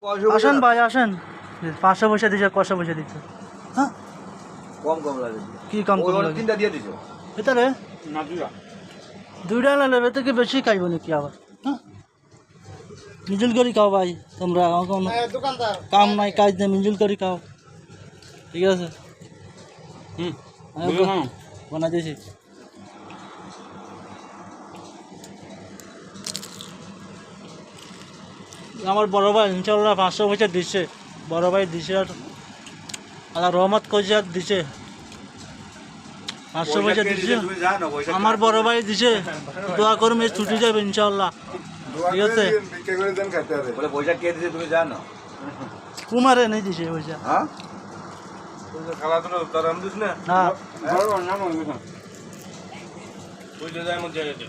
আসেন ভাই আসেন, 500 পয়সা দিছে, কয়শো পয়সা দিচ্ছে? হ্যাঁ কম লাগে কি কম কম লাগে? তিনটা দিয়ে দিছো ভিতরে না দুইটা না নেবে থেকে বেশি খাইব নাকি আবার? হ্যাঁ মিজুল করি খাও ভাই তোমরা, কোনো কাম নাই কাজ নেই, মিজুল করি খাও, ঠিক আছে? বানা দিয়েছি। আমার বড় ভাই ইনশাল্লাহ 500 পয়সা দিচ্ছে, বড় ভাই দিছে, আর আল্লাহ রহমত কইছে আর দিছে 500 পয়সা দিচ্ছে। আমার বড় ভাই দিছে, দোয়া করুন এই ছুটি যাবে ইনশাল্লাহ, ঠিক আছে? পয়সা কে দিছে তুমি জানো? কুমারে নেই দিছে পয়সা। হ্যাঁ খেলাধুলা তার আমি দিস না পয়সা যায় মন জায়গাতে